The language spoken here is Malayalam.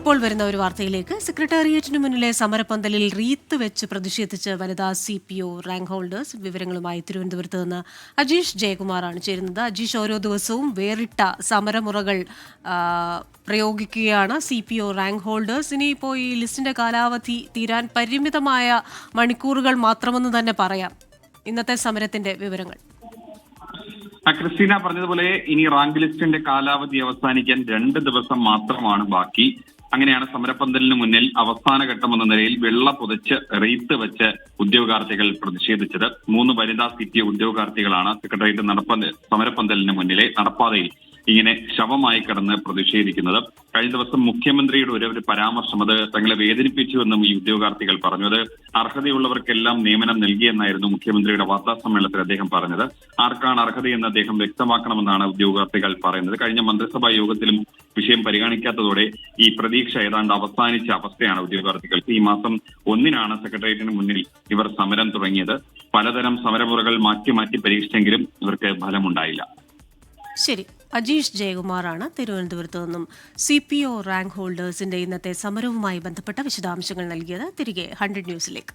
ഇപ്പോൾ വരുന്ന ഒരു വാർത്തയിലേക്ക്. സെക്രട്ടേറിയറ്റിന് മുന്നിലെ സമരപന്തലിൽ റീത്ത് വെച്ച് പ്രതിഷേധിച്ച് വനിതാ CPO റാങ്ക് ഹോൾഡേഴ്സ്. വിവരങ്ങളുമായി തിരുവനന്തപുരത്ത് നിന്ന് അജീഷ് ജയകുമാറാണ് ചേരുന്നത്. അജീഷ്, ഓരോ ദിവസവും വേറിട്ട സമരമുറകൾ പ്രയോഗിക്കുകയാണ് CPO റാങ്ക് ഹോൾഡേഴ്സ്. ഇനിയിപ്പോൾ ഈ ലിസ്റ്റിന്റെ കാലാവധി തീരാൻ പരിമിതമായ മണിക്കൂറുകൾ മാത്രമെന്ന് തന്നെ പറയാം. ഇന്നത്തെ സമരത്തിന്റെ വിവരങ്ങൾ. ക്രിസ്റ്റീന പറഞ്ഞതുപോലെ ഇനി റാങ്ക് ലിസ്റ്റിന്റെ കാലാവധി അവസാനിക്കാൻ 2 ദിവസം മാത്രമാണ് ബാക്കി. അങ്ങനെയാണ് സമരപന്തലിന് മുന്നിൽ അവസാന ഘട്ടം എന്ന നിലയിൽ വെള്ള പുതച്ച് റീത്ത് വെച്ച് ഉദ്യോഗാർത്ഥികൾ പ്രതിഷേധിച്ചത്. 3 വനിതാ CPO ഉദ്യോഗാർത്ഥികളാണ് സെക്രട്ടേറിയറ്റ് സമരപന്തലിന് മുന്നിലെ നടപ്പാതയിൽ ഇങ്ങനെ ശവമായി കിടന്ന് പ്രതിഷേധിക്കുന്നത്. കഴിഞ്ഞ ദിവസം മുഖ്യമന്ത്രിയുടെ ഒരു പരാമർശം, അത് തങ്ങളെ വേദനിപ്പിച്ചുവെന്നും ഈ ഉദ്യോഗാർത്ഥികൾ പറഞ്ഞു. അത് അർഹതയുള്ളവർക്കെല്ലാം നിയമനം നൽകിയെന്നായിരുന്നു മുഖ്യമന്ത്രിയുടെ വാർത്താ സമ്മേളനത്തിൽ അദ്ദേഹം പറഞ്ഞത്. ആർക്കാണ് അർഹതയെന്ന് അദ്ദേഹം വ്യക്തമാക്കണമെന്നാണ് ഉദ്യോഗാർത്ഥികൾ പറയുന്നത്. കഴിഞ്ഞ മന്ത്രിസഭാ യോഗത്തിലും വിഷയം പരിഗണിക്കാത്തതോടെ ഈ പ്രതീക്ഷ ഏതാണ്ട് അവസാനിച്ച അവസ്ഥയാണ് ഉദ്യോഗാർത്ഥികൾക്ക്. ഈ മാസം 1-നാണ് സെക്രട്ടേറിയറ്റിന് മുന്നിൽ ഇവർ സമരം തുടങ്ങിയത്. പലതരം സമരമുറകൾ മാറ്റി പരീക്ഷിച്ചെങ്കിലും ഇവർക്ക് ഫലമുണ്ടായില്ല. ശരി, അജീഷ് ജയകുമാറാണ് തിരുവനന്തപുരത്ത് നിന്നും CPO റാങ്ക് ഹോൾഡേഴ്സിന്റെ ഇന്നത്തെ സമരവുമായി ബന്ധപ്പെട്ട വിശദാംശങ്ങൾ നൽകിയത്. തിരികെ 100 ന്യൂസിലേക്ക്.